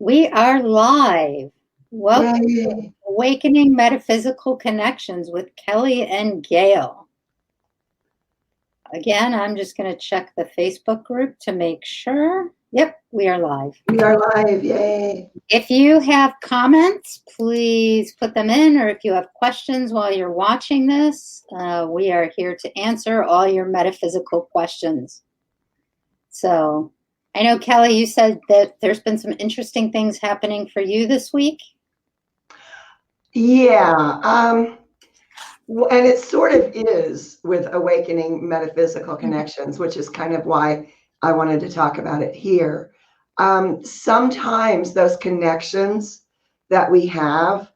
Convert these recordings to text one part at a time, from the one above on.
We are live. Welcome to Yay. Awakening Metaphysical Connections with Kellie and Gail. Again, I'm just going to check the Facebook group to make sure. Yep, we are live. We are live. Yay. If you have comments, please put them in, or if you have questions while you're watching this, we are here to answer all your metaphysical questions. So, I know, Kellie, you said that there's been some interesting things happening for you this week. Yeah. And it sort of is with Awakening Metaphysical Connections, which is kind of why I wanted to talk about it here. Sometimes those connections that we have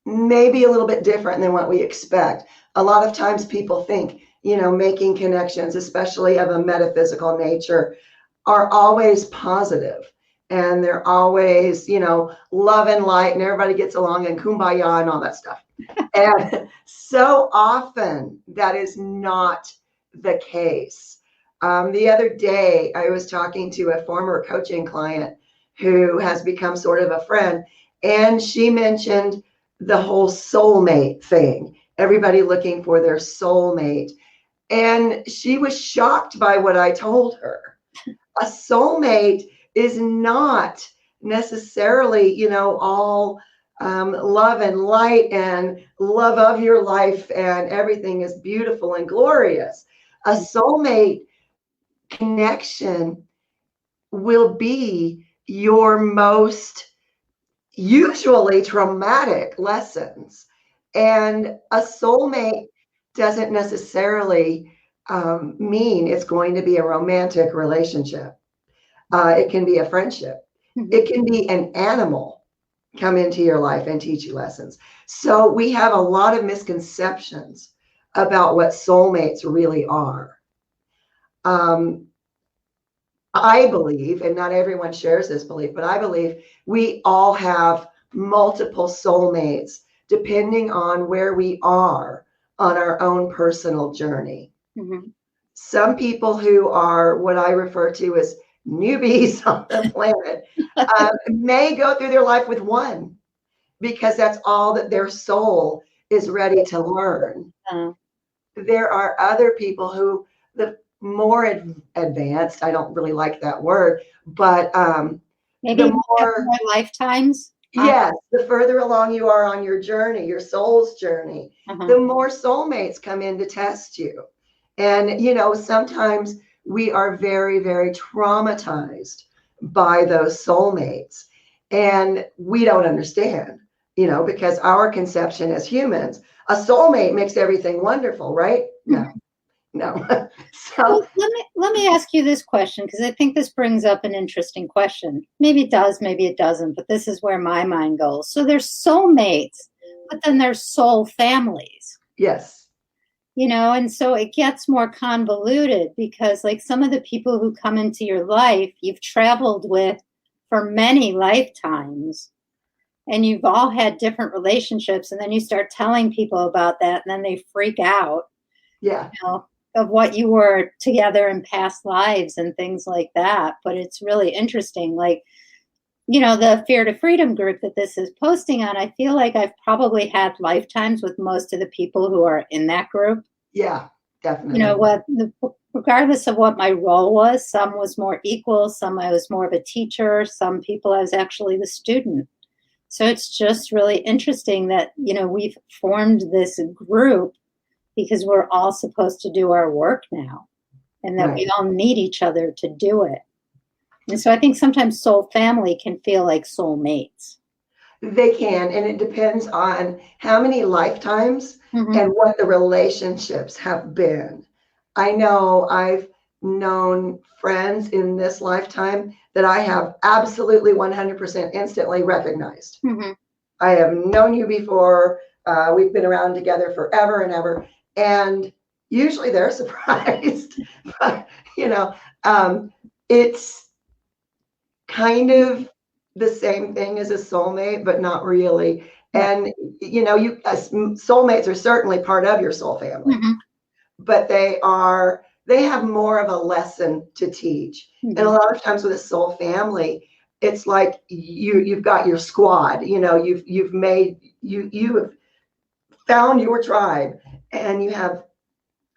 may be a little bit different than what we expect. A lot of times people think, making connections, especially of a metaphysical nature, are always positive. And they're always, love and light, and everybody gets along and kumbaya and all that stuff. And so often that is not the case. The other day, I was talking to a former coaching client who has become sort of a friend, and she mentioned the whole soulmate thing, everybody looking for their soulmate. And she was shocked by what I told her. A soulmate is not necessarily, all love and light and love of your life and everything is beautiful and glorious. A soulmate connection will be your most usually traumatic lessons. And a soulmate doesn't necessarily mean it's going to be a romantic relationship. It can be a friendship. It can be an animal come into your life and teach you lessons. So we have a lot of misconceptions about what soulmates really are. I believe, and not everyone shares this belief, but I believe we all have multiple soulmates depending on where we are on our own personal journey. Some people who are what I refer to as newbies on the planet may go through their life with one because that's all that their soul is ready to learn. There are other people who, the more advanced, I don't really like that word, but maybe the more lifetimes. Yes, the further along you are on your journey, your soul's journey, the more soulmates come in to test you. And, sometimes we are very, very traumatized by those soulmates. And we don't understand, because our conception as humans, a soulmate makes everything wonderful, right? No. So let me ask you this question, because I think this brings up an interesting question. Maybe it does, maybe it doesn't, but this is where my mind goes. So there's soulmates, but then there's soul families. Yes. And so it gets more convoluted because like some of the people who come into your life, you've traveled with for many lifetimes and you've all had different relationships. And then you start telling people about that and then they freak out. Yeah. Of what you were together in past lives and things like that. But it's really interesting. Like, the Fear to Freedom group that this is posting on, I feel like I've probably had lifetimes with most of the people who are in that group. Yeah, definitely. Regardless of what my role was, some was more equal, some I was more of a teacher, some people I was actually the student. So it's just really interesting that, we've formed this group because we're all supposed to do our work now and that we all need each other to do it. And so I think sometimes soul family can feel like soulmates. They can, and it depends on how many lifetimes and what the relationships have been. I know I've known friends in this lifetime that I have absolutely 100% instantly recognized. I have known you before. We've been around together forever and ever. And usually they're surprised, but it's kind of the same thing as a soulmate, but not really. And soulmates are certainly part of your soul family, but they are they have more of a lesson to teach. And a lot of times with a soul family, it's like you've got your squad, you know, you've have found your tribe, and you have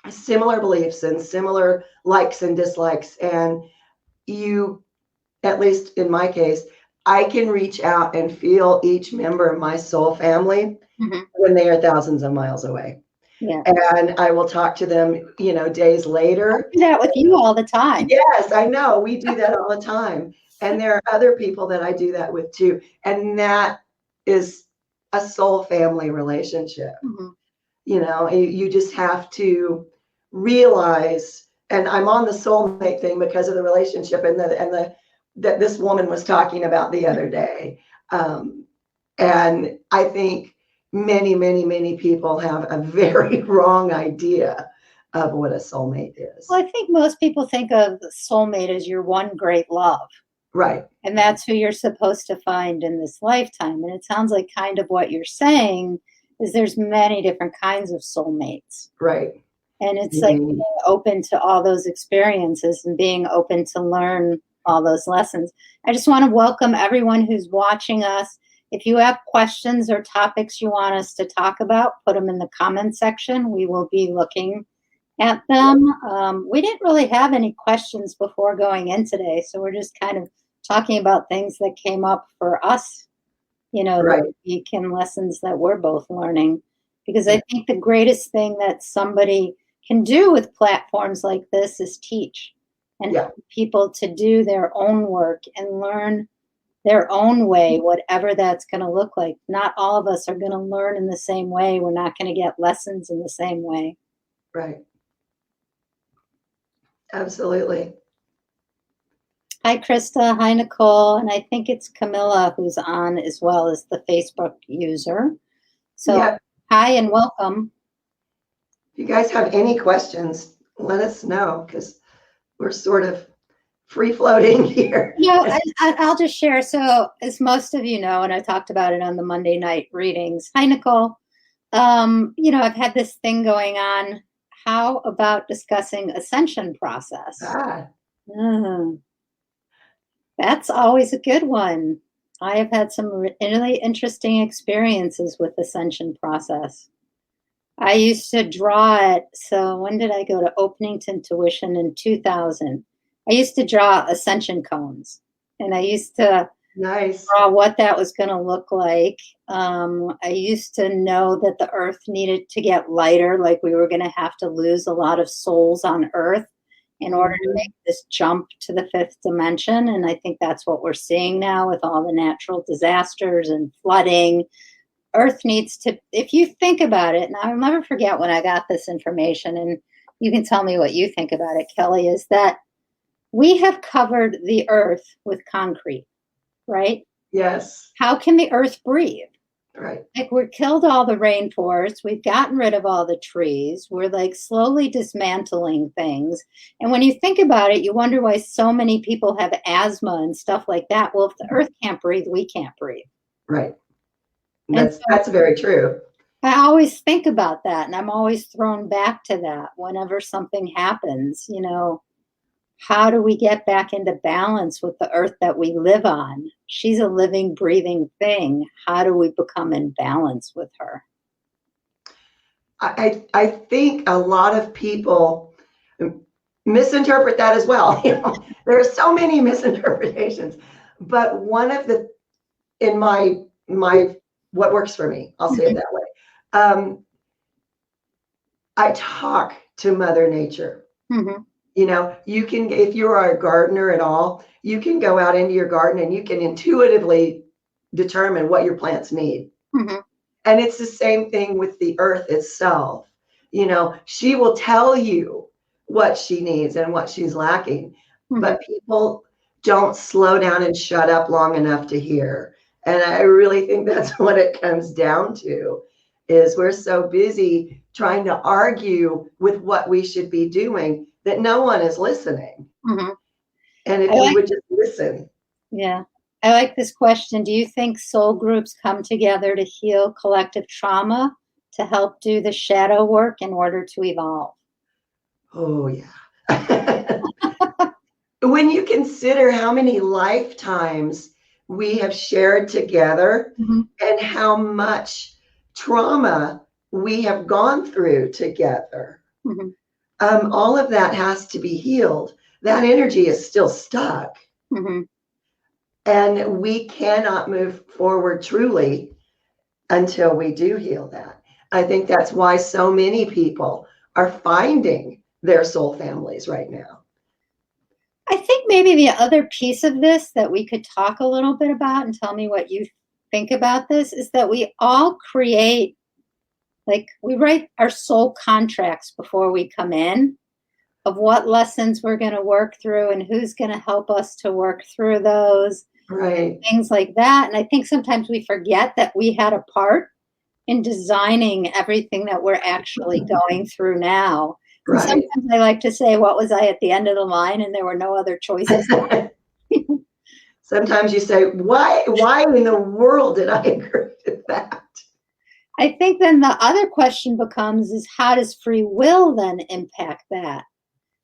similar beliefs and similar likes and dislikes. And you, at least in my case, I can reach out and feel each member of my soul family when they are thousands of miles away. Yeah. And I will talk to them, you know, days later. I do that with you all the time. Yes, I know. We do that all the time. And there are other people that I do that with too. And that is a soul family relationship. You know, you just have to realize, and I'm on the soulmate thing because of the relationship and the that this woman was talking about the other day. And I think many people have a very wrong idea of what a soulmate is. Well, I think most people think of soulmate as your one great love. Right. And that's who you're supposed to find in this lifetime. And it sounds like kind of what you're saying is there's many different kinds of soulmates. Right. And it's like being open to all those experiences and being open to learn all those lessons. I just want to welcome everyone who's watching us. If you have questions or topics you want us to talk about, put them in the comment section. We will be looking at them. We didn't really have any questions before going in today, so we're just kind of talking about things that came up for us, you know, the week and lessons that we're both learning. Because I think the greatest thing that somebody can do with platforms like this is teach and help people to do their own work and learn their own way, whatever that's going to look like. Not all of us are going to learn in the same way. We're not going to get lessons in the same way. Right. Absolutely. Hi, Krista. Hi, Nicole. And I think it's Camilla who's on as well as the Facebook user. So hi and welcome. If you guys have any questions, let us know, because we're sort of free floating here. I'll just share. So as most of you know, and I talked about it on the Monday night readings. Hi, Nicole. You know, I've had this thing going on. How about discussing ascension process? That's always a good one. I have had some really interesting experiences with ascension process. I used to draw it. So when did I go to opening to intuition in 2000? I used to draw ascension cones, and I used to draw what that was going to look like. I used to know that the earth needed to get lighter, like we were going to have to lose a lot of souls on earth in order to make this jump to the fifth dimension. And I think that's what we're seeing now with all the natural disasters and flooding. Earth needs to, if you think about it, and I'll never forget when I got this information, and you can tell me what you think about it, Kelly, is that we have covered the earth with concrete, right? Yes. How can the earth breathe? Right. Like, we've killed all the rainforests. We've gotten rid of all the trees. We're like slowly dismantling things. And when you think about it, you wonder why so many people have asthma and stuff like that. Well, if the earth can't breathe, we can't breathe. Right. That's very true. I always think about that, and I'm always thrown back to that whenever something happens. You know, how do we get back into balance with the earth that we live on? She's a living, breathing thing. How do we become in balance with her? I think a lot of people misinterpret that as well. You know, there are so many misinterpretations, but one of the, in my what works for me, I'll say it that way. I talk to Mother Nature. You know, you can, if you are a gardener at all, you can go out into your garden and you can intuitively determine what your plants need. And it's the same thing with the earth itself. You know, she will tell you what she needs and what she's lacking, but people don't slow down and shut up long enough to hear. And I really think that's what it comes down to, is we're so busy trying to argue with what we should be doing that no one is listening. And if you would just listen. Yeah. I like this question. Do you think soul groups come together to heal collective trauma, to help do the shadow work in order to evolve? Oh, yeah. When you consider how many lifetimes we have shared together and how much trauma we have gone through together, all of that has to be healed. That energy is still stuck. And we cannot move forward truly until we do heal that. I think that's why so many people are finding their soul families right now. I think maybe the other piece of this that we could talk a little bit about, and tell me what you think about this, is that we all create, like, we write our soul contracts before we come in of what lessons we're going to work through and who's going to help us to work through those. Right. Things like that. And I think sometimes we forget that we had a part in designing everything that we're actually going through now. Right. Sometimes I like to say, what was I at the end of the line? And there were no other choices. Sometimes you say, why in the world did I agree with that? I think then the other question becomes is, how does free will then impact that?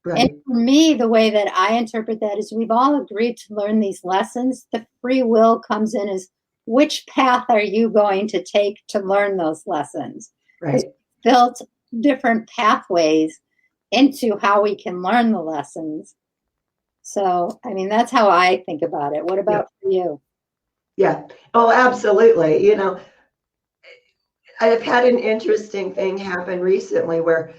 Right. And for me, the way that I interpret that is we've all agreed to learn these lessons. The free will comes in as, which path are you going to take to learn those lessons? Right. Built different pathways into how we can learn the lessons. So, I mean, that's how I think about it. What about for you? Yeah. Oh, absolutely. You know, I've had an interesting thing happen recently where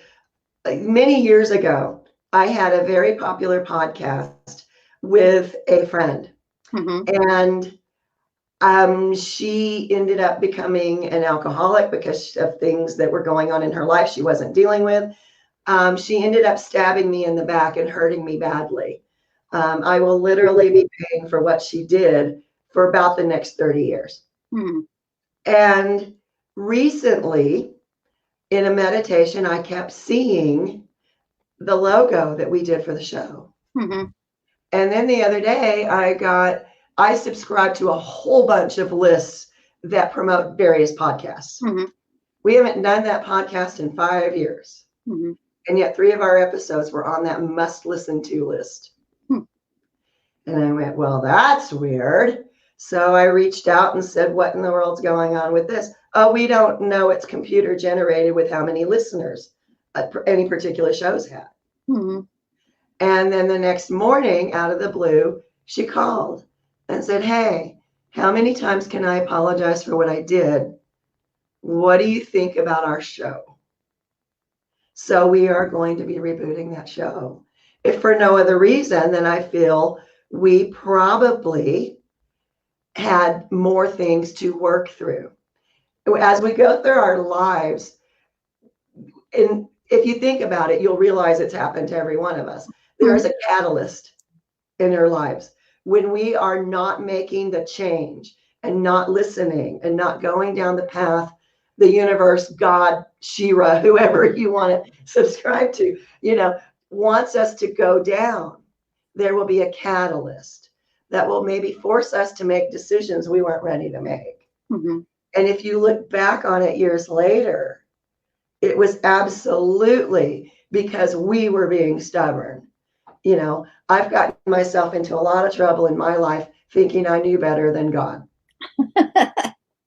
many years ago, I had a very popular podcast with a friend. And she ended up becoming an alcoholic because of things that were going on in her life she wasn't dealing with. She ended up stabbing me in the back and hurting me badly. I will literally be paying for what she did for about the next 30 years. And recently, in a meditation, I kept seeing the logo that we did for the show. And then the other day, I subscribed to a whole bunch of lists that promote various podcasts. We haven't done that podcast in 5 years. And yet 3 of our episodes were on that must listen to list. And I went, well, that's weird. So I reached out and said, what in the world's going on with this? Oh, we don't know. It's computer generated with how many listeners any particular shows had. And then the next morning, out of the blue, she called and said, hey, how many times can I apologize for what I did? What do you think about our show? So we are going to be rebooting that show. If for no other reason than I feel we probably had more things to work through. As we go through our lives, and if you think about it, you'll realize it's happened to every one of us. There is a catalyst in our lives. When we are not making the change and not listening and not going down the path, the universe, God, Shira, whoever you want to subscribe to, wants us to go down, there will be a catalyst that will maybe force us to make decisions we weren't ready to make. And if you look back on it years later, it was absolutely because we were being stubborn. I've gotten myself into a lot of trouble in my life thinking I knew better than God.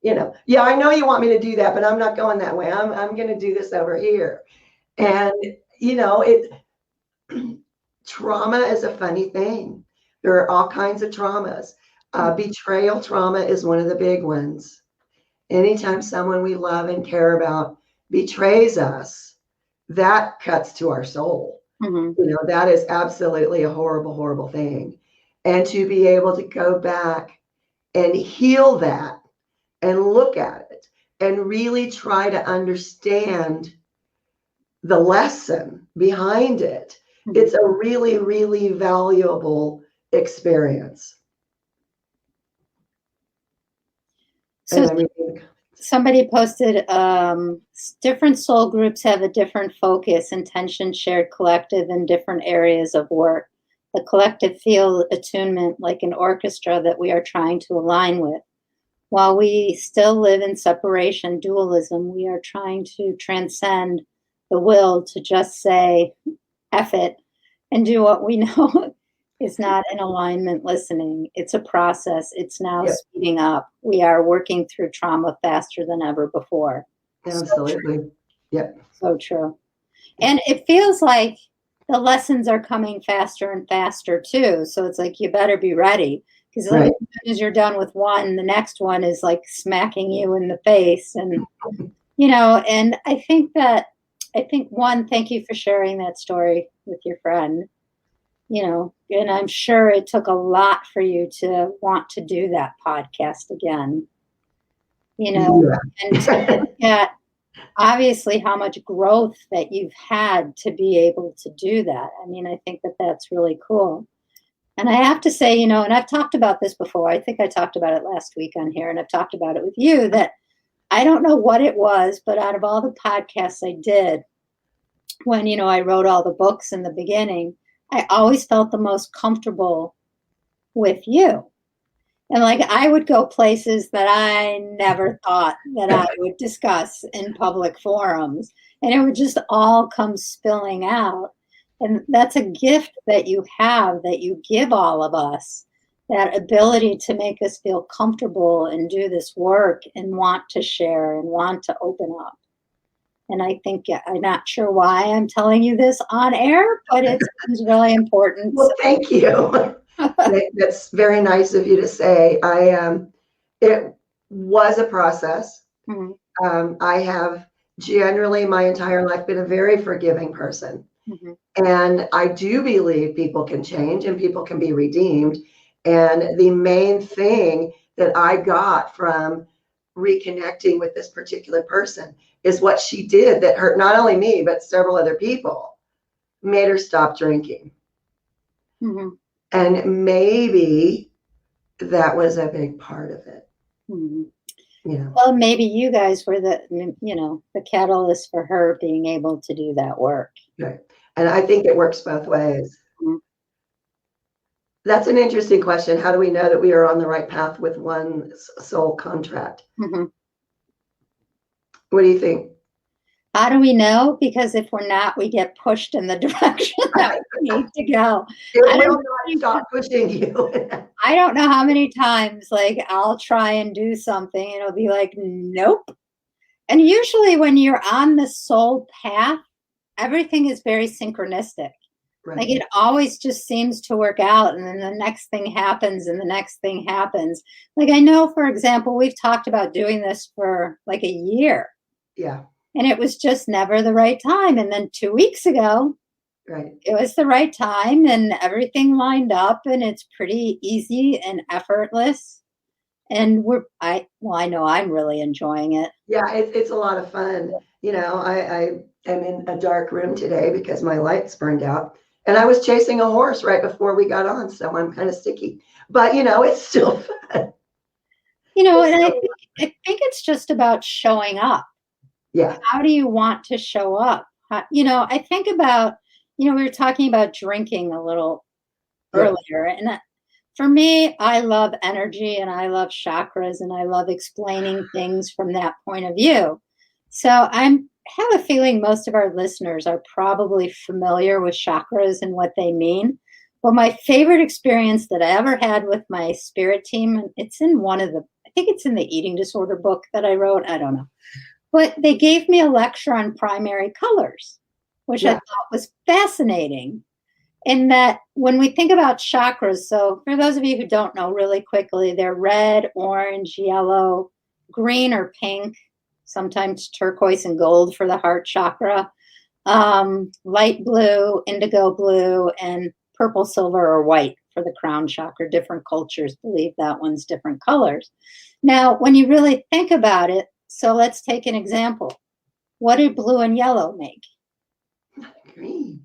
Yeah, I know you want me to do that, but I'm not going that way. I'm going to do this over here. And, trauma is a funny thing. There are all kinds of traumas. Betrayal trauma is one of the big ones. Anytime someone we love and care about betrays us, that cuts to our soul. That is absolutely a horrible, horrible thing. And to be able to go back and heal that and look at it and really try to understand the lesson behind it, it's a really, really valuable experience. So somebody posted, different soul groups have a different focus, intention, shared collective in different areas of work. The collective feel attunement like an orchestra that we are trying to align with. While we still live in separation, dualism, we are trying to transcend the will to just say, F it, and do what we know is not in alignment listening. It's a process. It's now Yep. speeding up. We are working through trauma faster than ever before. Absolutely. Yep. So true. And it feels like the lessons are coming faster and faster too. So it's like you better be ready, because like, as soon as you're done with one, the next one is like smacking you in the face. And and I think one, thank you for sharing that story with your friend. And I'm sure it took a lot for you to want to do that podcast again. And to look at obviously how much growth that you've had to be able to do that. I mean, I think that that's really cool. And I have to say, and I've talked about this before. I think I talked about it last week on here, and I've talked about it with you, that I don't know what it was, but out of all the podcasts I did, when, I wrote all the books in the beginning, I always felt the most comfortable with you. And like, I would go places that I never thought that I would discuss in public forums, and it would just all come spilling out. And that's a gift that you have, that you give all of us, that ability to make us feel comfortable and do this work and want to share and want to open up. And I think, I'm not sure why I'm telling you this on air, but it's really important. Well, thank you. That's very nice of you to say. It was a process. Mm-hmm. I have generally my entire life been a very forgiving person. Mm-hmm. And I do believe people can change and people can be redeemed. And the main thing that I got from reconnecting with this particular person is what she did that hurt not only me, but several other people, made her stop drinking. Mm-hmm. And maybe that was a big part of it. Mm-hmm. Well, maybe you guys were the catalyst for her being able to do that work. Right. And I think it works both ways. Mm-hmm. That's an interesting question. How do we know that we are on the right path with one soul contract? Mm-hmm. What do you think? How do we know? Because if we're not, we get pushed in the direction that we need to go. It will not stop pushing you. I don't know how many times, like, I'll try and do something and it'll be like, nope. And usually when you're on the soul path, everything is very synchronistic. Right. Like, it always just seems to work out, and then the next thing happens and the next thing happens. Like, I know, for example, we've talked about doing this for like a year. Yeah. And it was just never the right time. And then 2 weeks ago, right, it was the right time, and everything lined up, and it's pretty easy and effortless. And I know I'm really enjoying it. Yeah, it's a lot of fun. I am in a dark room today because my lights burned out, and I was chasing a horse right before we got on, so I'm kind of sticky. But it's still fun. And I think it's just about showing up. Yeah. How do you want to show up? I think about, we were talking about drinking a little earlier, and for me, I love energy and I love chakras and I love explaining things from that point of view. So I have a feeling most of our listeners are probably familiar with chakras and what they mean. But my favorite experience that I ever had with my spirit team, and it's in I think it's in the eating disorder book that I wrote. I don't know. But they gave me a lecture on primary colors, which I thought was fascinating. In that, when we think about chakras, so for those of you who don't know, really quickly, they're red, orange, yellow, green or pink, sometimes turquoise and gold for the heart chakra, light blue, indigo blue, and purple, silver, or white for the crown chakra. Different cultures believe that one's different colors. Now, when you really think about it, so let's take an example. What do blue and yellow make? Green.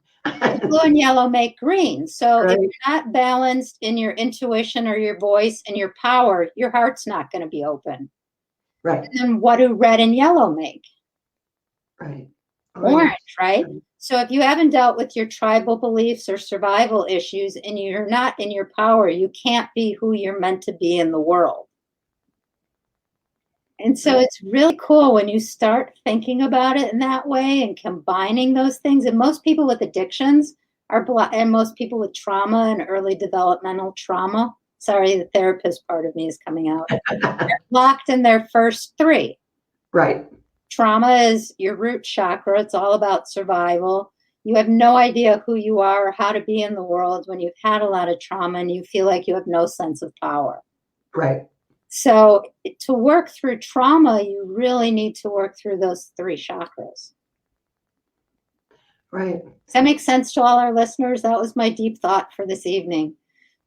Blue and yellow make green. So if you're not balanced in your intuition or your voice and your power, your heart's not going to be open. Right. And then what do red and yellow make? Right. Orange, right? So if you haven't dealt with your tribal beliefs or survival issues and you're not in your power, you can't be who you're meant to be in the world. And so it's really cool when you start thinking about it in that way and combining those things. And most people with addictions are blocked, and most people with trauma and early developmental trauma, sorry, the therapist part of me is coming out, they're blocked in their first three. Right. Trauma is your root chakra. It's all about survival. You have no idea who you are or how to be in the world when you've had a lot of trauma and you feel like you have no sense of power. Right. So to work through trauma, you really need to work through those three chakras. Right. Does that make sense to all our listeners? That was my deep thought for this evening.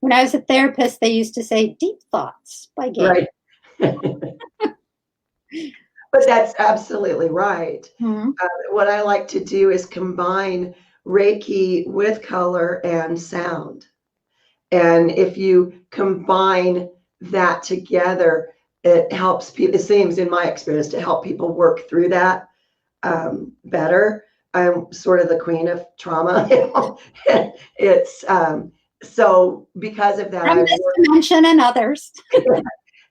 When I was a therapist, they used to say deep thoughts by Gail. Right. But that's absolutely right. Mm-hmm. What I like to do is combine Reiki with color and sound. And if you combine that together, it helps people, it seems in my experience, to help people work through that better. I'm sort of the queen of trauma. It's so because of that, From this dimension and others.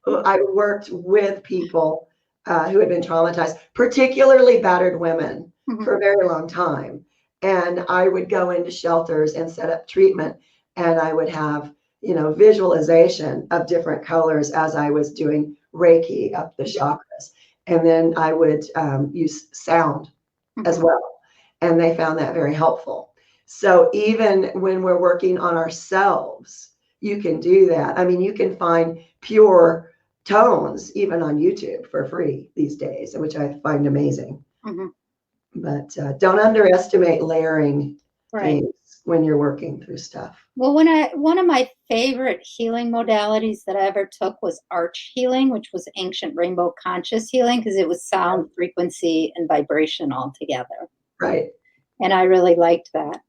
I worked with people who had been traumatized, particularly battered women, for a very long time. And I would go into shelters and set up treatment, and I would have, visualization of different colors as I was doing Reiki up the chakras. And then I would use sound as well. And they found that very helpful. So even when we're working on ourselves, you can do that. I mean, you can find pure tones even on YouTube for free these days, which I find amazing. But don't underestimate layering things when you're working through stuff. Well, one of my favorite healing modalities that I ever took was arch healing, which was ancient rainbow conscious healing, because it was sound, frequency, and vibration all together. Right. And I really liked that.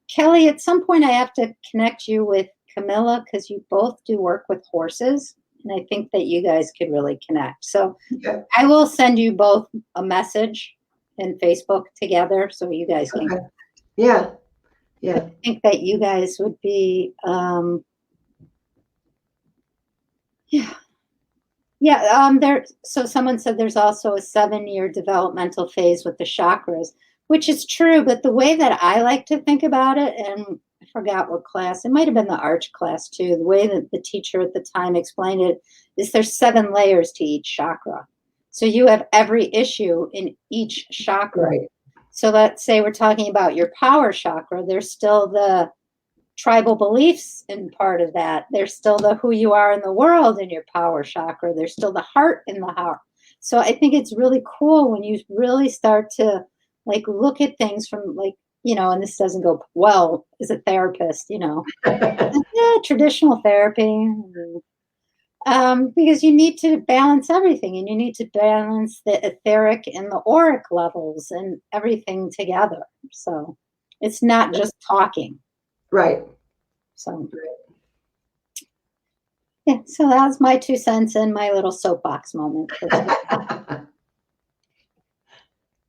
Kellie, at some point I have to connect you with Camilla, because you both do work with horses. And I think that you guys could really connect. So I will send you both a message in Facebook together so you guys can. Yeah. Yeah. I think that you guys would be, there. So someone said there's also a 7-year developmental phase with the chakras, which is true. But the way that I like to think about it, and I forgot what class, it might have been the arch class too. The way that the teacher at the time explained it is there's 7 layers to each chakra. So you have every issue in each chakra. Right. So let's say we're talking about your power chakra. There's still the tribal beliefs in part of that. There's still the who you are in the world in your power chakra. There's still the heart in the heart. So I think it's really cool when you really start to look at things from and this doesn't go well as a therapist, traditional therapy. Because you need to balance everything, and you need to balance the etheric and the auric levels and everything together. So it's not just talking. Right. So, yeah, so that was my 2 cents and my little soapbox moment.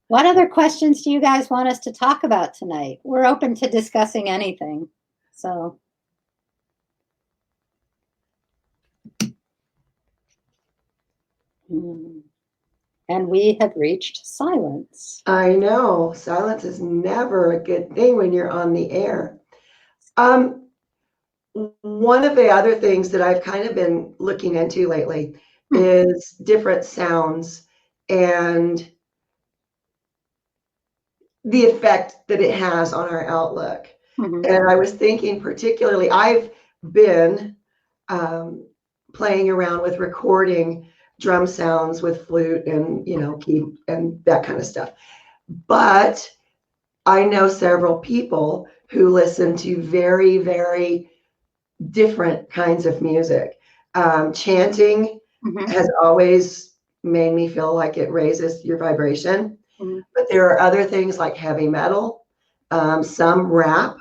What other questions do you guys want us to talk about tonight? We're open to discussing anything. So. And we have reached silence. I know. Silence is never a good thing when you're on the air. One of the other things that I've kind of been looking into lately is different sounds and the effect that it has on our outlook. And I was thinking particularly, I've been playing around with recording drum sounds with flute and key and that kind of stuff. But I know several people who listen to very, very different kinds of music. Chanting has always made me feel like it raises your vibration. But there are other things like heavy metal, some rap.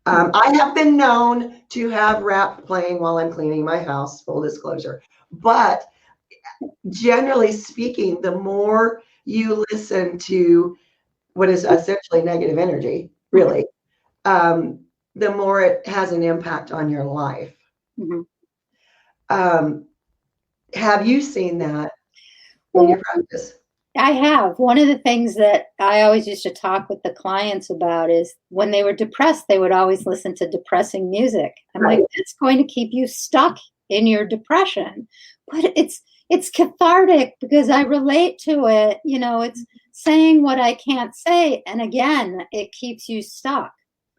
I have been known to have rap playing while I'm cleaning my house, full disclosure. But generally speaking, the more you listen to what is essentially negative energy, really, the more it has an impact on your life. Have you seen that in your practice? I have. One of the things that I always used to talk with the clients about is when they were depressed, they would always listen to depressing music. I'm like, it's going to keep you stuck in your depression. But it's cathartic because I relate to it. You know, it's saying what I can't say. And again, it keeps you stuck.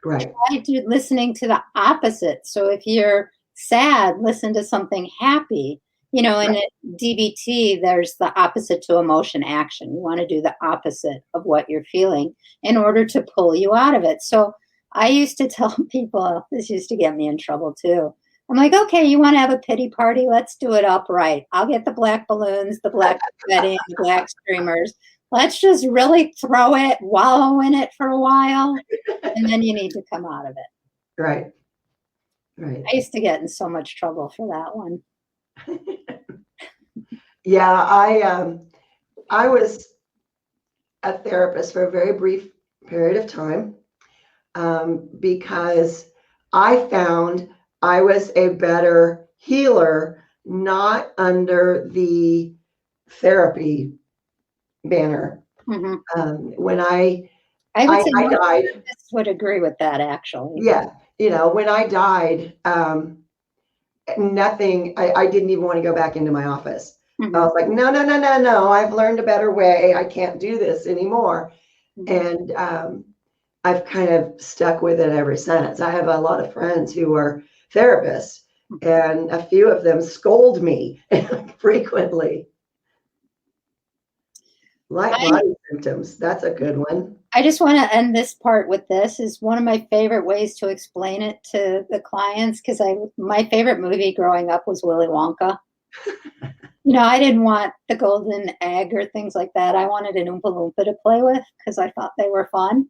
Right. Try listening to the opposite. So if you're sad, listen to something happy. You know, in DBT, there's the opposite to emotion action. You want to do the opposite of what you're feeling in order to pull you out of it. So I used to tell people, this used to get me in trouble too. I'm like, okay, you want to have a pity party? Let's do it upright. I'll get the black balloons, the black confetti, the black streamers. Let's just really throw it, wallow in it for a while, and then you need to come out of it. Right. Right. I used to get in so much trouble for that one. Yeah, I was a therapist for a very brief period of time because I found I was a better healer, not under the therapy banner. When I would say I died, would agree with that actually. Yeah, you know, when I died, nothing. I didn't even want to go back into my office. I was like, no. I've learned a better way. I can't do this anymore. And I've kind of stuck with it ever since. I have a lot of friends who are therapists, and a few of them scold me frequently. Light body symptoms. That's a good one. I just want to end this part with this. Is one of my favorite ways to explain it to the clients, because my favorite movie growing up was Willy Wonka. You know, I didn't want the golden egg or things like that. I wanted an Oompa Loompa to play with because I thought they were fun.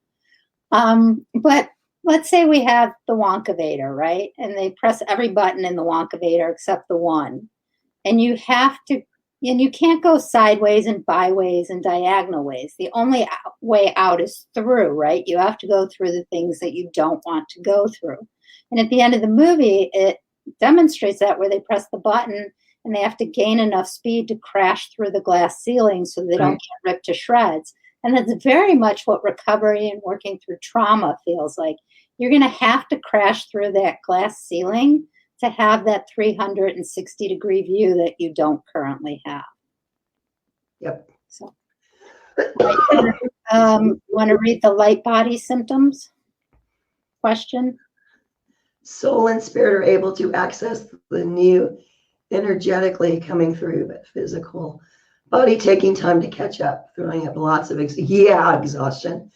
But let's say we have the Wonkavator, right? And they press every button in the Wonkavator except the one. And you can't go sideways and byways and diagonal ways. The only way out is through, right? You have to go through the things that you don't want to go through. And at the end of the movie, it demonstrates that where they press the button and they have to gain enough speed to crash through the glass ceiling so they don't get ripped to shreds. And that's very much what recovery and working through trauma feels like. You're going to have to crash through that glass ceiling to have that 360-degree view that you don't currently have. Yep. So, want to read the light body symptoms? Question? Soul and spirit are able to access the new energetically coming through, but physical body taking time to catch up, throwing up lots of exhaustion.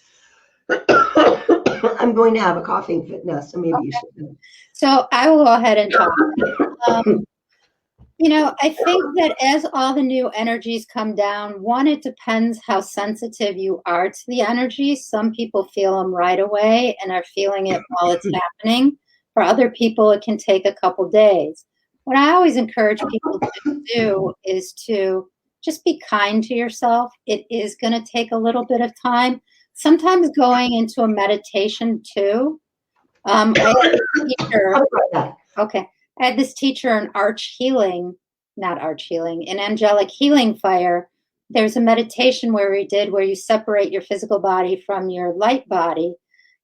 I'm going to have a coughing fit now, so maybe you should. So I will go ahead and talk. You know, I think that as all the new energies come down, one, it depends how sensitive you are to the energies. Some people feel them right away and are feeling it while it's happening. For other people, it can take a couple days. What I always encourage people to do is to just be kind to yourself. It is going to take a little bit of time. Sometimes going into a meditation too. I had this teacher in in Angelic Healing Fire. There's a meditation where you separate your physical body from your light body.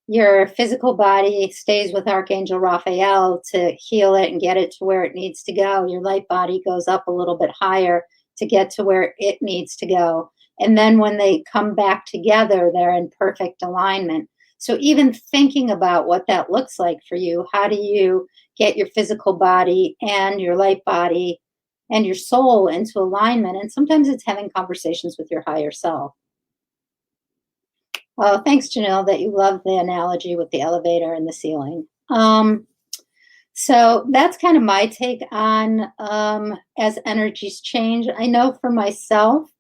Your physical body stays with Archangel Raphael to heal it and get it to where it needs to go. Your light body goes up a little bit higher to get to where it needs to go. And then when they come back together, they're in perfect alignment. So even thinking about what that looks like for you, how do you get your physical body and your light body and your soul into alignment? And sometimes it's having conversations with your higher self. Oh, thanks, Janelle, that you love the analogy with the elevator and the ceiling. So that's kind of my take on as energies change. I know for myself,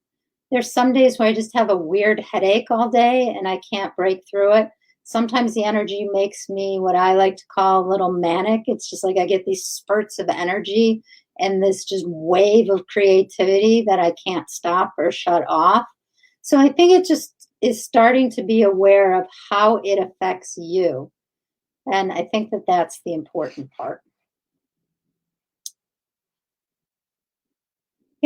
there's some days where I just have a weird headache all day and I can't break through it. Sometimes the energy makes me what I like to call a little manic. It's just like I get these spurts of energy and this just wave of creativity that I can't stop or shut off. So I think it just is starting to be aware of how it affects you. And I think that that's the important part.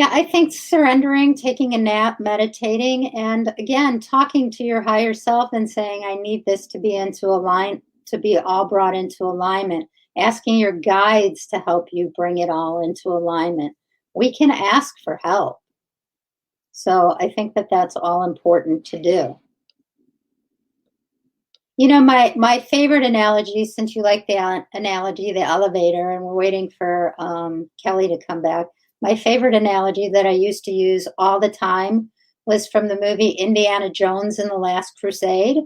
Yeah, I think surrendering, taking a nap, meditating, and again, talking to your higher self and saying, I need this to be to be all brought into alignment, asking your guides to help you bring it all into alignment. We can ask for help. So I think that that's all important to do. You know, my favorite analogy, since you like the analogy, the elevator, and we're waiting for Kellie to come back. My favorite analogy that I used to use all the time was from the movie Indiana Jones and the Last Crusade.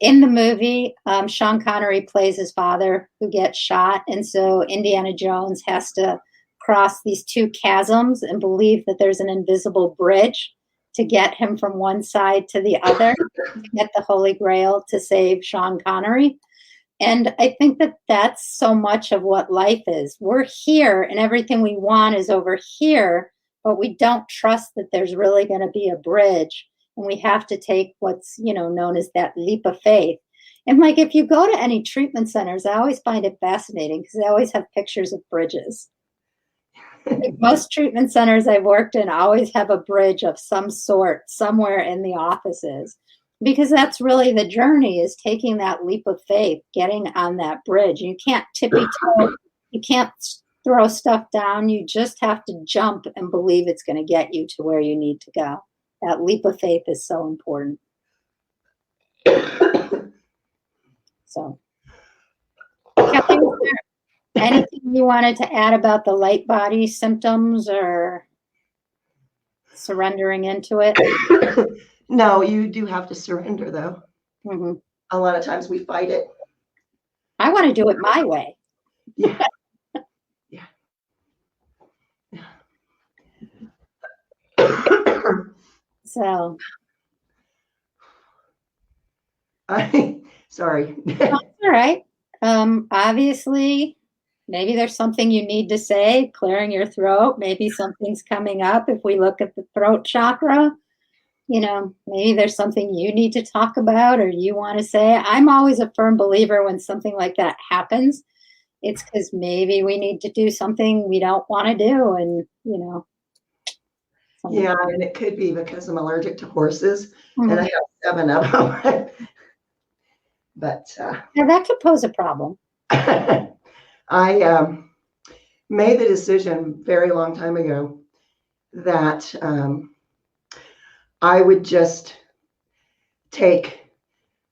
In the movie, Sean Connery plays his father who gets shot, and so Indiana Jones has to cross these two chasms and believe that there's an invisible bridge to get him from one side to the other, to get the Holy Grail to save Sean Connery. And I think that that's so much of what life is. We're here and everything we want is over here, but we don't trust that there's really going to be a bridge. And we have to take what's, known as that leap of faith. And like, if you go to any treatment centers, I always find it fascinating because they always have pictures of bridges. Like most treatment centers I've worked in always have a bridge of some sort somewhere in the offices, because that's really the journey, is taking that leap of faith, getting on that bridge. You can't tippy toe, you can't throw stuff down. You just have to jump and believe it's going to get you to where you need to go. That leap of faith is so important. So, Kellie, is there anything you wanted to add about the light body symptoms or surrendering into it? No, you do have to surrender, though. Mm-hmm. A lot of times we fight it. I want to do it my way. Yeah. So. Sorry. That's all right. Obviously, maybe there's something you need to say, clearing your throat. Maybe something's coming up. If we look at the throat chakra, maybe there's something you need to talk about or you want to say. I'm always a firm believer when something like that happens, it's because maybe we need to do something we don't want to do. And, yeah, and it could be because I'm allergic to horses, mm-hmm. and I have 7 of them. But yeah, that could pose a problem. I made the decision very long time ago that I would just take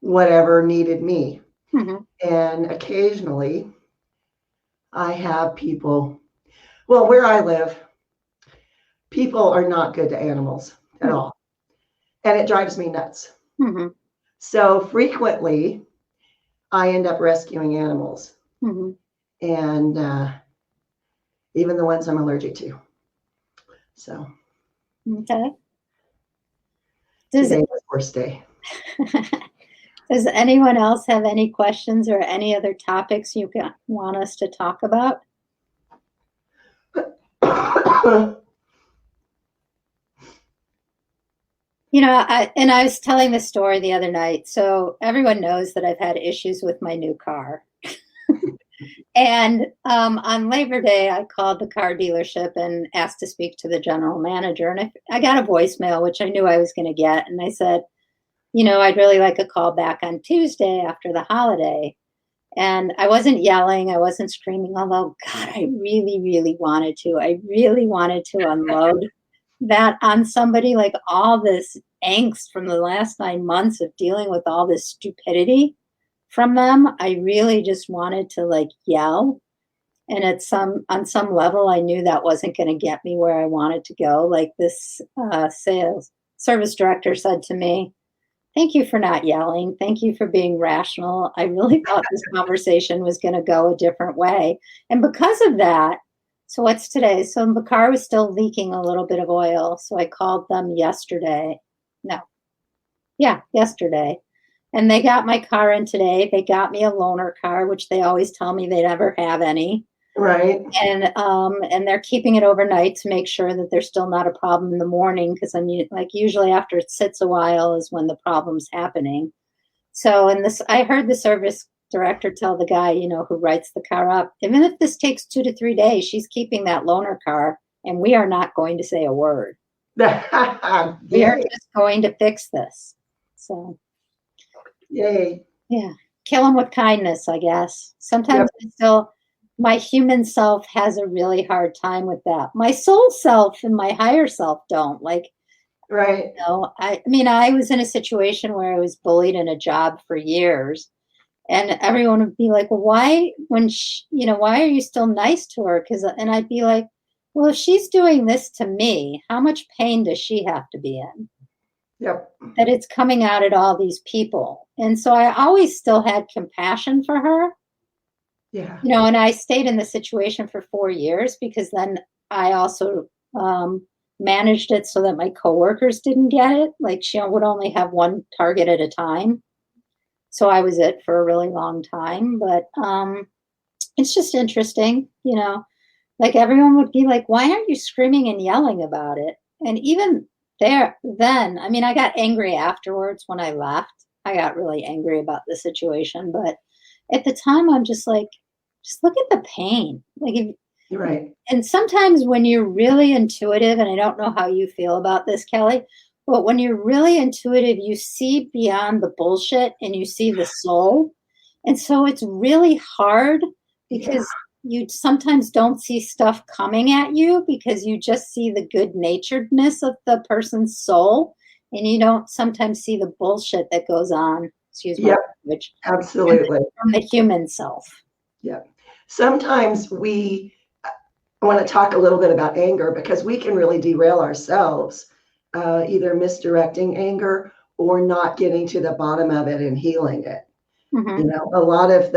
whatever needed me. Mm-hmm. And occasionally I have people, well, where I live, people are not good to animals at mm-hmm. all. And it drives me nuts. Mm-hmm. So frequently I end up rescuing animals. Mm-hmm. And even the ones I'm allergic to. So. Okay. Today's the worst day. Does anyone else have any questions or any other topics you want us to talk about? I was telling this story the other night. So everyone knows that I've had issues with my new car. And on Labor Day, I called the car dealership and asked to speak to the general manager. And I got a voicemail, which I knew I was going to get. And I said, I'd really like a call back on Tuesday after the holiday. And I wasn't yelling. I wasn't screaming, although, God, I really, really wanted to. I really wanted to unload that on somebody, like all this angst from the last 9 months of dealing with all this stupidity from them. I really just wanted to yell. And on some level, I knew that wasn't going to get me where I wanted to go. Like this sales service director said to me, "Thank you for not yelling. Thank you for being rational. I really thought this conversation was going to go a different way." And because of that, so what's today? So the car was still leaking a little bit of oil. So I called them yesterday. Yesterday. And they got my car in today. They got me a loaner car, which they always tell me they never have any. Right. And they're keeping it overnight to make sure that there's still not a problem in the morning, because usually after it sits a while is when the problem's happening. So I heard the service director tell the guy, who writes the car up, even if this takes 2 to 3 days, she's keeping that loaner car and we are not going to say a word. We are Yay. just going to fix this. So, Yay. yeah, kill them with kindness, I guess. Sometimes I still, my human self has a really hard time with that. My soul self and my higher self don't. Like, Right. you know, I mean, I was in a situation where I was bullied in a job for years, and everyone would be like, well, why, when you know, why are you still nice to her? And I'd be like, well, if she's doing this to me, how much pain does she have to be in? Yep. That it's coming out at all these people. And so I always still had compassion for her. Yeah. You know, and I stayed in the situation for 4 years because then I also managed it so that my coworkers didn't get it. Like, she would only have one target at a time. So I was it for a really long time. But it's just interesting, you know, like everyone would be like, why aren't you screaming and yelling about it? And even then, I mean, I got angry afterwards when I left. I got really angry about the situation. But at the time, I'm just like, just look at the pain. Like, You're right. and sometimes when you're really intuitive, and I don't know how you feel about this, Kelly, but when you're really intuitive, you see beyond the bullshit and you see the soul. And so it's really hard because you sometimes don't see stuff coming at you because you just see the good naturedness of the person's soul. And you don't sometimes see the bullshit that goes on. Excuse me. Yep. Absolutely. From the human self. Yeah. Sometimes I want to talk a little bit about anger because we can really derail ourselves, either misdirecting anger or not getting to the bottom of it and healing it. Mm-hmm. You know, a lot of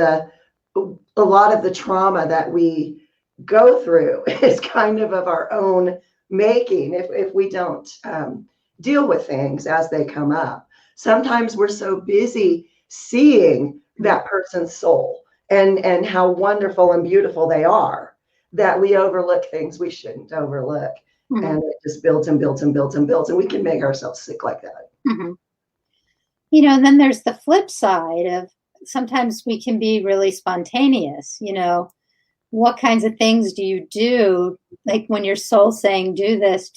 the trauma that we go through is kind of our own making if we don't deal with things as they come up. Sometimes we're so busy seeing that person's soul and how wonderful and beautiful they are that we overlook things we shouldn't overlook. Mm-hmm. And it just builds and builds and builds and builds, and we can make ourselves sick like that. Mm-hmm. You know, and then there's the flip side of sometimes we can be really spontaneous. You know, what kinds of things do you do? Like when your soul's saying, do this,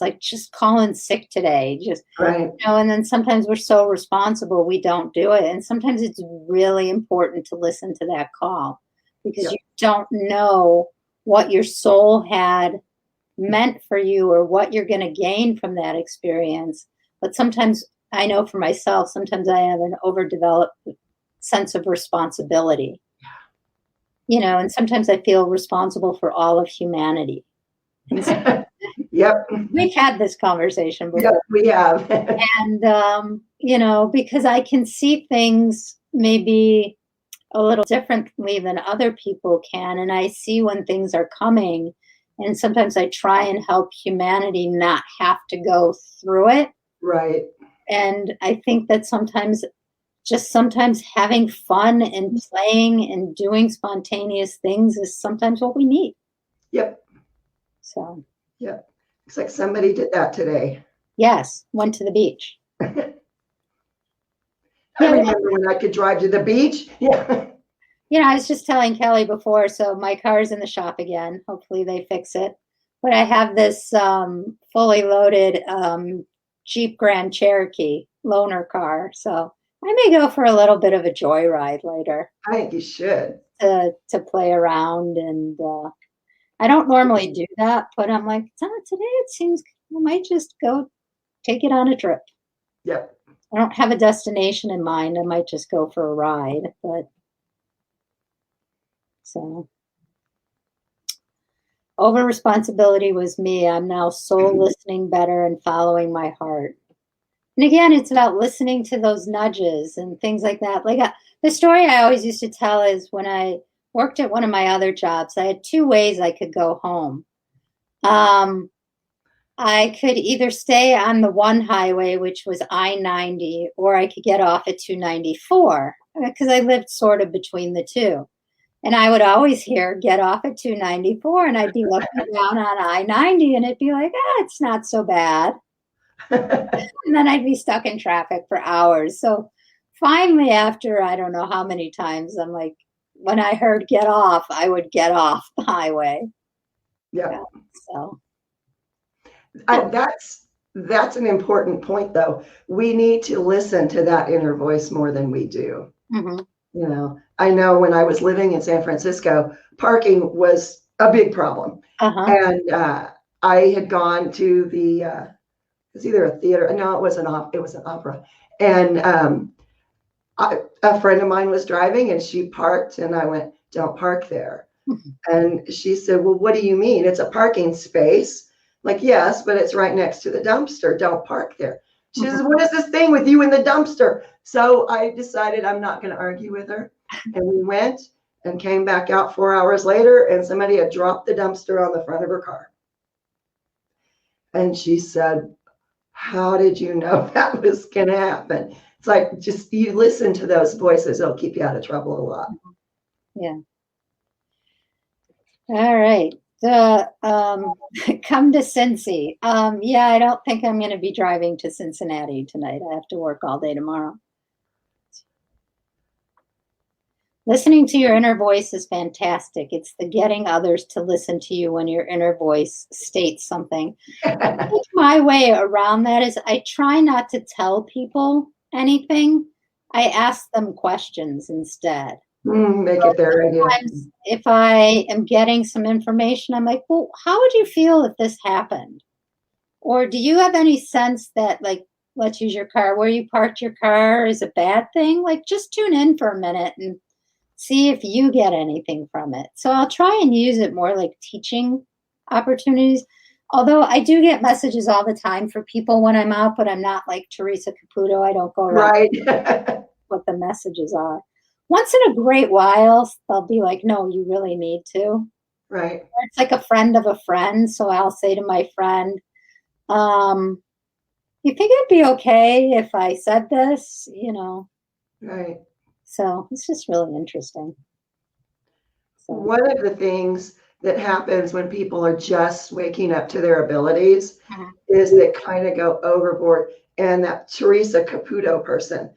like just call in sick today. Just, right. You know, and then sometimes we're so responsible, we don't do it. And sometimes it's really important to listen to that call because you don't know what your soul had meant for you or what you're going to gain from that experience. But sometimes I know for myself, sometimes I have an overdeveloped sense of responsibility. You know, and sometimes I feel responsible for all of humanity. Yep. We've had this conversation before. Yep, we have. And, you know, because I can see things maybe a little differently than other people can. And I see when things are coming. And sometimes I try and help humanity not have to go through it. Right. And I think that sometimes having fun and playing and doing spontaneous things is sometimes what we need. Yep. So. Yep. Looks like somebody did that today. Yes. Went to the beach. I remember when I could drive to the beach. Yeah. You know, I was just telling Kelly before, so my car's in the shop again. Hopefully they fix it. But I have this fully loaded Jeep Grand Cherokee loaner car. So I may go for a little bit of a joyride later. I think you should. To play around. And I don't normally do that, but I'm like, today it seems I might just go take it on a trip. Yep. I don't have a destination in mind. I might just go for a ride, but so over responsibility was me. I'm now soul listening better and following my heart. And again, it's about listening to those nudges and things like that. Like the story I always used to tell is when I worked at one of my other jobs, I had 2 ways I could go home. I could either stay on the one highway, which was I-90, or I could get off at 294 because I lived sort of between the two. And I would always hear, get off at 294, and I'd be looking down on I-90, and it'd be like, it's not so bad. And then I'd be stuck in traffic for hours. So finally, after I don't know how many times, I'm like, when I heard get off, I would get off the highway. Yeah. So That's an important point, though. We need to listen to that inner voice more than we do. Mm-hmm. You know, I know when I was living in San Francisco, parking was a big problem. And I had gone to it was either a theater. No, it was an opera. And a friend of mine was driving and she parked and I went, don't park there. And she said, well, what do you mean? It's a parking space. Like, yes, but it's right next to the dumpster. Don't park there. She says, what is this thing with you in the dumpster? So I decided I'm not going to argue with her. And we went and came back out 4 hours later, and somebody had dropped the dumpster on the front of her car. And she said, how did you know that was going to happen? It's like, just you listen to those voices. It'll keep you out of trouble a lot. Yeah. All right. Come to Cincy. Yeah, I don't think I'm going to be driving to Cincinnati tonight. I have to work all day tomorrow. Listening to your inner voice is fantastic. It's the getting others to listen to you when your inner voice states something. I think my way around that is I try not to tell people anything. I ask them questions instead. Make it their idea. If I am getting some information, I'm like, well, how would you feel if this happened? Or do you have any sense that, like, let's use your car, where you parked your car is a bad thing? Like, just tune in for a minute and see if you get anything from it. So I'll try and use it more like teaching opportunities. Although I do get messages all the time for people when I'm out, but I'm not like Teresa Caputo. I don't go around what the messages are. Once in a great while, they'll be like, no, you really need to. Right. Or it's like a friend of a friend. So I'll say to my friend, you think it'd be okay if I said this? You know. Right. So it's just really interesting. So. One of the things that happens when people are just waking up to their abilities is they kind of go overboard. And that Teresa Caputo person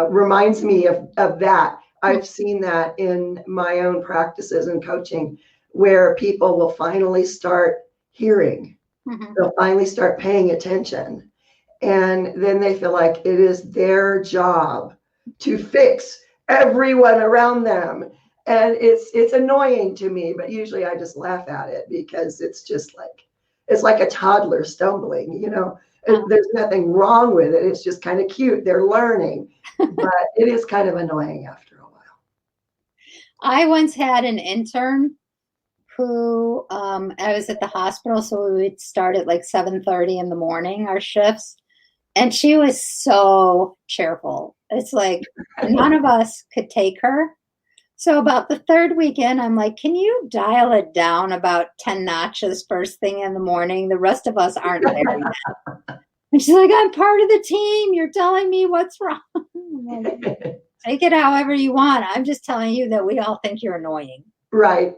reminds me of that. I've seen that in my own practices and coaching where people will finally start hearing. They'll finally start paying attention. And then they feel like it is their job to fix everyone around them. And it's annoying to me, but usually I just laugh at it because it's just like, it's like a toddler stumbling, you know. There's nothing wrong with it. It's just kind of cute. They're learning, but it is kind of annoying after a while. I once had an intern who, I was at the hospital, so we would start at like 7:30 in the morning, our shifts. And she was so cheerful. It's like none of us could take her. So about the third weekend, I'm like, can you dial it down about 10 notches first thing in the morning? The rest of us aren't there yet. And she's like, I'm part of the team. You're telling me what's wrong. Like, take it however you want. I'm just telling you that we all think you're annoying. Right.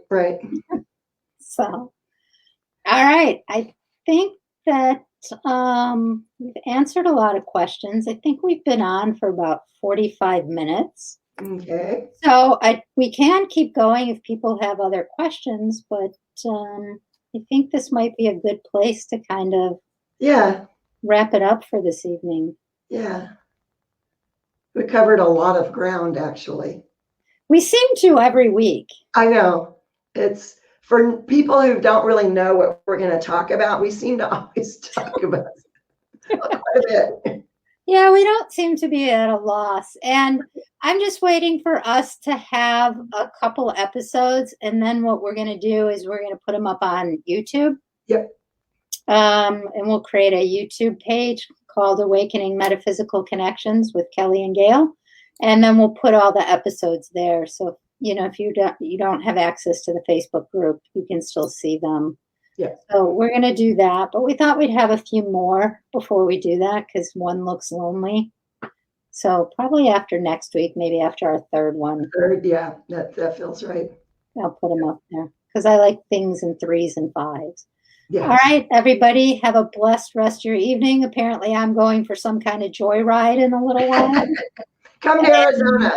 So, all right. I think that we've answered a lot of questions. I think we've been on for about 45 minutes. Okay. So we can keep going if people have other questions, but I think this might be a good place to kind of wrap it up for this evening. Yeah. We covered a lot of ground, actually. We seem to every week. I know. It's for people who don't really know what we're going to talk about. We seem to always talk about quite a bit. Yeah, we don't seem to be at a loss. And I'm just waiting for us to have a couple episodes. And then what we're going to do is we're going to put them up on YouTube. Yep. And we'll create a YouTube page called Awakening Metaphysical Connections with Kellie and Gail. And then we'll put all the episodes there. So, you know, if you don't have access to the Facebook group, you can still see them. Yeah. So we're going to do that, but we thought we'd have a few more before we do that because one looks lonely. So probably after next week, maybe after our third one. Yeah, that feels right. I'll put them up there because I like things in 3s and 5s. Yes. All right, everybody, have a blessed rest of your evening. Apparently, I'm going for some kind of joyride in a little while. Come to Arizona.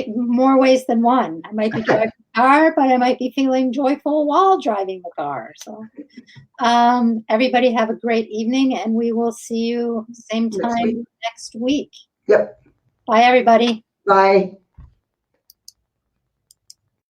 More ways than one. I might be driving the car, but I might be feeling joyful while driving the car. So everybody have a great evening, and we will see you same time next week. Yep. Bye, everybody. Bye.